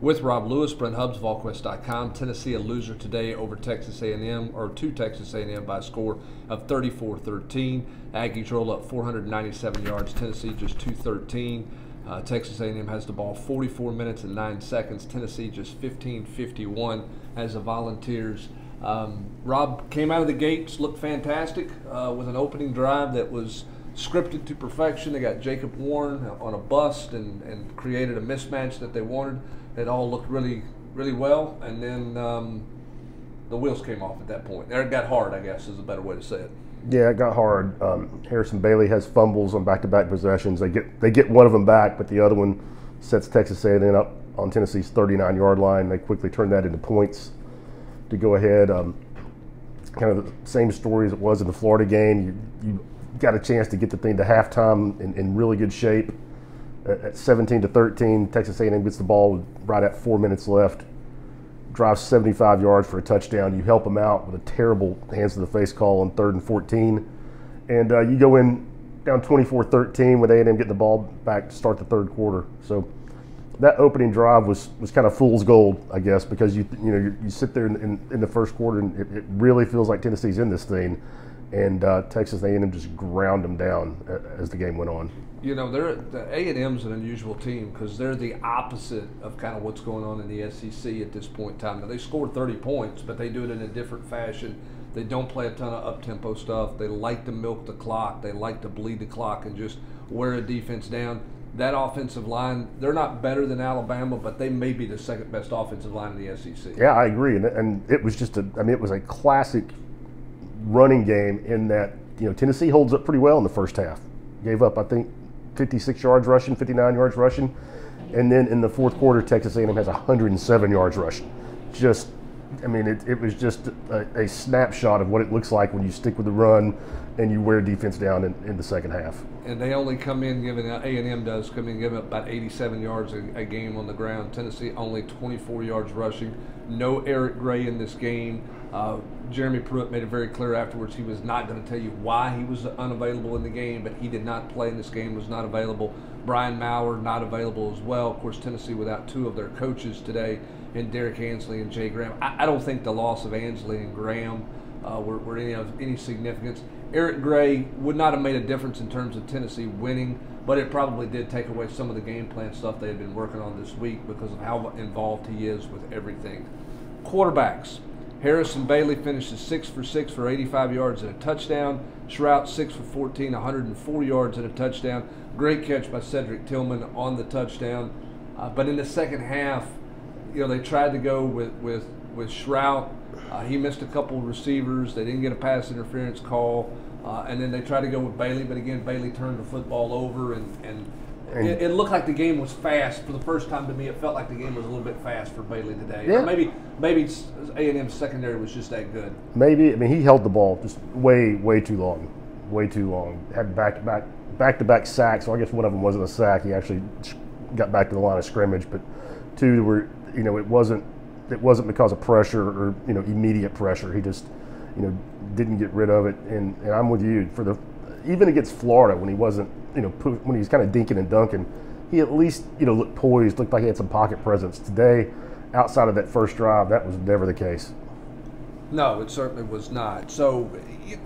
With Rob Lewis, Brent Hubbs, Volquest.com. Tennessee a loser today over Texas A&M, or to Texas A&M by a score of 34-13. Aggies roll up 497 yards. Tennessee just 213. Texas A&M has the ball 44 minutes and 9 seconds. Tennessee just 15:51 as the Volunteers. Rob came out of the gates, looked fantastic with an opening drive that was scripted to perfection. They got Jacob Warren on a bust and created a mismatch that they wanted. It all looked really, really well, and then the wheels came off at that point. There it got hard, I guess, is a better way to say it. Yeah, it got hard. Harrison Bailey has fumbles on back-to-back possessions. They get one of them back, but the other one sets Texas A&M up on Tennessee's 39-yard line. They quickly turn that into points to go ahead. Kind of the same story as it was in the Florida game. You got a chance to get the thing to halftime in really good shape. At 17-13, Texas A&M gets the ball right at 4 minutes left, drives 75 yards for a touchdown. You help them out with a terrible hands-to-the-face call on 3rd and 14. And you go in down 24-13 with A&M getting the ball back to start the third quarter. So that opening drive was kind of fool's gold, I guess, because you sit there in the first quarter and it really feels like Tennessee's in this thing. And Texas A&M just ground them down as the game went on. You know, the A&M's an unusual team because they're the opposite of kind of what's going on in the SEC at this point in time. Now, they scored 30 points, but they do it in a different fashion. They don't play a ton of up-tempo stuff. They like to milk the clock. They like to bleed the clock and just wear a defense down. That offensive line, they're not better than Alabama, but they may be the second best offensive line in the SEC. Yeah, I agree. And it was just it was a classic running game in that, Tennessee holds up pretty well in the first half. Gave up, I think, 56 yards rushing, 59 yards rushing. And then in the fourth quarter, Texas A&M has 107 yards rushing. It was just a snapshot of what it looks like when you stick with the run and you wear defense down in the second half. And they only come in giving, A&M does come in giving up about 87 yards a game on the ground. Tennessee only 24 yards rushing. No Eric Gray in this game. Jeremy Pruitt made it very clear afterwards he was not going to tell you why he was unavailable in the game, but he did not play in this game, was not available. Brian Maurer not available as well. Of course, Tennessee without two of their coaches today, in Derek Ansley and Jay Graham. I don't think the loss of Ansley and Graham were any significance. Eric Gray would not have made a difference in terms of Tennessee winning, but it probably did take away some of the game plan stuff they had been working on this week because of how involved he is with everything. Quarterbacks. Harrison Bailey finishes 6 for 6 for 85 yards and a touchdown. Shrout 6 for 14, 104 yards and a touchdown. Great catch by Cedric Tillman on the touchdown. But in the second half, they tried to go with Shrout. He missed a couple of receivers. They didn't get a pass interference call. And then they tried to go with Bailey, but again, Bailey turned the football over, and it looked like the game was fast. For the first time to me, it felt like the game was a little bit fast for Bailey today. Yeah. Or maybe A&M's secondary was just that good. Maybe. He held the ball just way too long. Way too long. Had back-to-back sacks. So I guess one of them wasn't a sack. He actually got back to the line of scrimmage. But two were, it wasn't because of pressure or, immediate pressure. He just, didn't get rid of it. And I'm with you. Even against Florida when he wasn't, when he was kind of dinking and dunking, he at least, looked poised, looked like he had some pocket presence. Today, outside of that first drive, that was never the case. No, it certainly was not. So,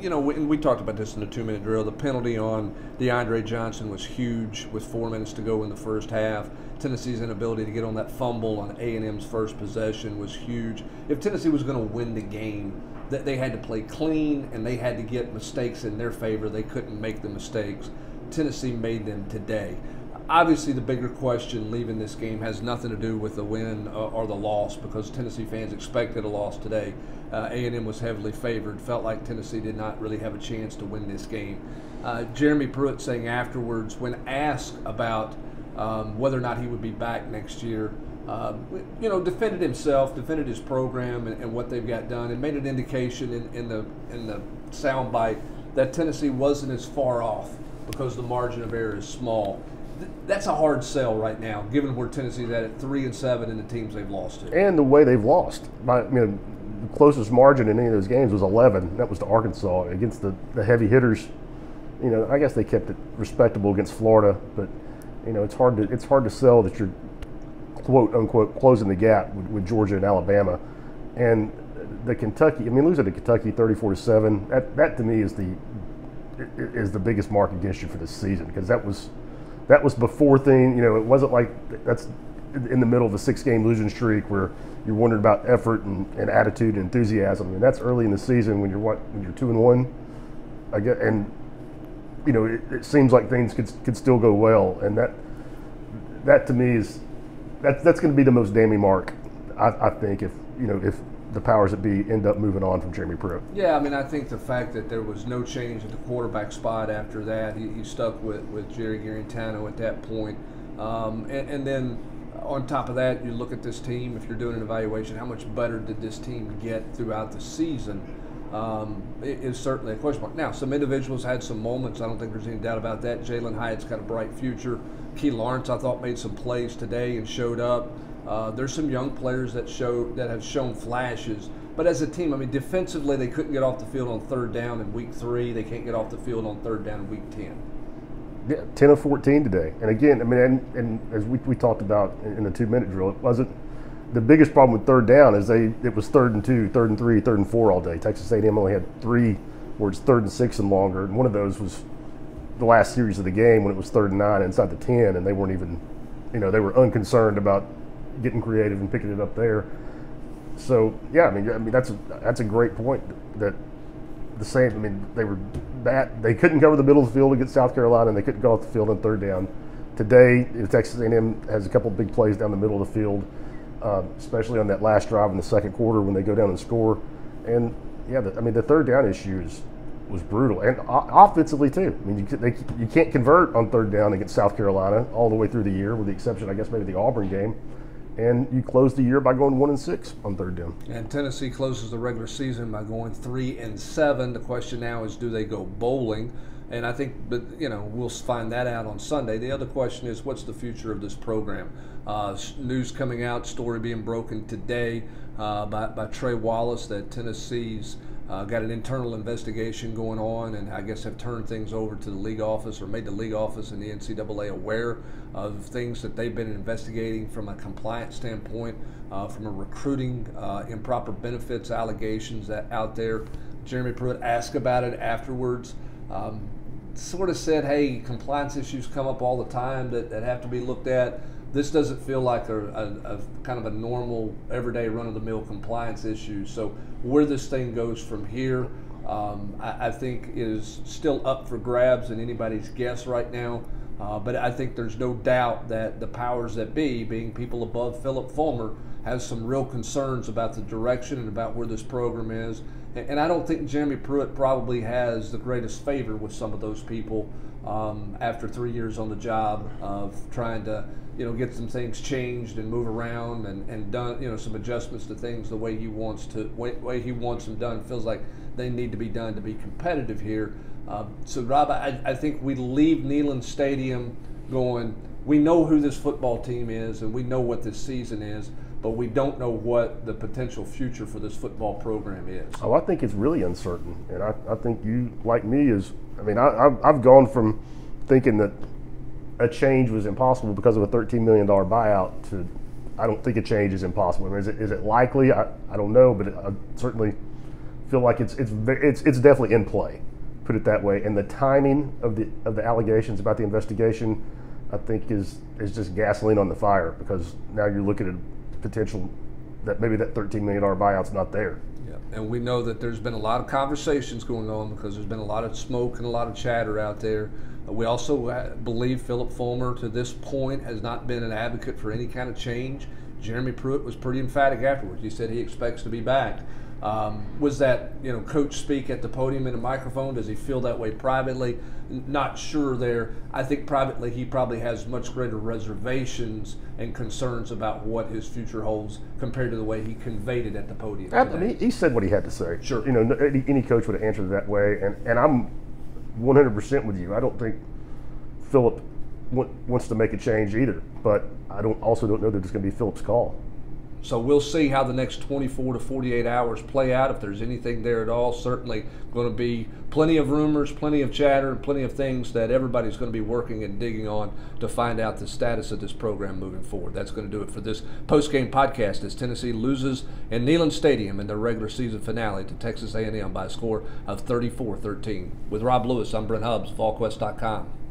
we talked about this in the 2-minute drill. The penalty on DeAndre Johnson was huge with 4 minutes to go in the first half. Tennessee's inability to get on that fumble on A&M's first possession was huge. If Tennessee was going to win the game, that they had to play clean and they had to get mistakes in their favor. They couldn't make the mistakes. Tennessee made them today. Obviously, the bigger question leaving this game has nothing to do with the win or the loss because Tennessee fans expected a loss today. A&M was heavily favored. Felt like Tennessee did not really have a chance to win this game. Jeremy Pruitt saying afterwards, when asked about whether or not he would be back next year, defended himself, defended his program and what they've got done, and made an indication in the soundbite that Tennessee wasn't as far off because the margin of error is small. That's a hard sell right now, given where Tennessee's at 3-7 and the teams they've lost to. And the way they've lost. The closest margin in any of those games was 11. That was to Arkansas against the heavy hitters. I guess they kept it respectable against Florida, but it's hard to sell that you're quote unquote closing the gap with Georgia and Alabama, and the Kentucky. I mean, losing to Kentucky 34-7. That to me is the biggest mark against you for this season, because that was before thing. It wasn't like that's in the middle of a 6-game losing streak where you're wondering about effort and attitude and enthusiasm. I mean, that's early in the season when you're 2-1. I get, and it seems like things could still go well, and that to me is that's going to be the most damning mark, I think, if the powers that be end up moving on from Jeremy Pruitt. Yeah, I mean, I think the fact that there was no change at the quarterback spot after that, he stuck with Jerry Garantano at that point, and then on top of that, you look at this team. If you're doing an evaluation, how much better did this team get throughout the season? It is certainly a question mark. Now, some individuals had some moments. I don't think there's any doubt about that. Jalen Hyatt's got a bright future. Key Lawrence, I thought, made some plays today and showed up. There's some young players that have shown flashes. But as a team, I mean, defensively, they couldn't get off the field on 3rd down in week 3. They can't get off the field on 3rd down in week 10. Yeah, 10 of 14 today. And again, I mean, and as we talked about in the 2-minute drill, it wasn't the biggest problem with 3rd down is it was 3rd and 2, 3rd and 3, 3rd and 4 all day. Texas A&M only had 3 where it's 3rd and 6 and longer, and one of those was the last series of the game when it was 3rd and 9 inside the 10, and they weren't even, they were unconcerned about getting creative and picking it up there. So yeah, I mean that's a great point. That the same. I mean, they were bad. They couldn't cover the middle of the field against South Carolina, and they couldn't go off the field on 3rd down. Today, Texas A&M has a couple of big plays down the middle of the field, especially on that last drive in the 2nd quarter when they go down and score. And yeah, the 3rd down issue was brutal, and offensively too. I mean, you can't convert on 3rd down against South Carolina all the way through the year, with the exception, I guess, maybe the Auburn game. And you close the year by going 1-6 on 3rd down. And Tennessee closes the regular season by going 3-7. The question now is, do they go bowling? And I think, but we'll find that out on Sunday. The other question is, what's the future of this program? News coming out, story being broken today by Trey Wallace that Tennessee's got an internal investigation going on, and I guess have turned things over to the league office, or made the league office and the NCAA aware of things that they've been investigating from a compliance standpoint, from a recruiting, improper benefits allegations that out there. Jeremy Pruitt asked about it afterwards. Sort of said, hey, compliance issues come up all the time that have to be looked at. This doesn't feel like a kind of a normal, everyday, run-of-the-mill compliance issue. So where this thing goes from here, I think is still up for grabs and anybody's guess right now. But I think there's no doubt that the powers that be, being people above Philip Fulmer, has some real concerns about the direction and about where this program is. And I don't think Jeremy Pruitt probably has the greatest favor with some of those people after 3 years on the job of trying to get some things changed and move around and done some adjustments to things the way he wants them done. It feels like they need to be done to be competitive here. So Rob, I think we leave Neyland Stadium going, we know who this football team is and we know what this season is, but we don't know what the potential future for this football program is. Oh, I think it's really uncertain, and I think you, like me, I've gone from thinking that a change was impossible because of a $13 million buyout to I don't think a change is impossible. I mean, is it likely? I don't know, but I certainly feel like it's definitely in play. Put it that way. And the timing of the allegations about the investigation, I think is just gasoline on the fire, because now you're looking at potential that maybe that $13 million buyout's not there. Yeah, and we know that there's been a lot of conversations going on because there's been a lot of smoke and a lot of chatter out there. We also believe Philip Fulmer to this point has not been an advocate for any kind of change. Jeremy Pruitt was pretty emphatic afterwards. He said he expects to be back. Was that coach speak at the podium in a microphone? Does he feel that way privately? Not sure there. I think privately he probably has much greater reservations and concerns about what his future holds compared to the way he conveyed it at the podium. I mean, he said what he had to say. Sure. Any coach would have answered that way, and I'm 100% with you. I don't think Philip wants to make a change either, but I also don't know that it's going to be Philip's call. So we'll see how the next 24 to 48 hours play out, if there's anything there at all. Certainly going to be plenty of rumors, plenty of chatter, plenty of things that everybody's going to be working and digging on to find out the status of this program moving forward. That's going to do it for this post-game podcast as Tennessee loses in Neyland Stadium in their regular season finale to Texas A&M by a score of 34-13. With Rob Lewis, I'm Brent Hubbs, Volquest.com.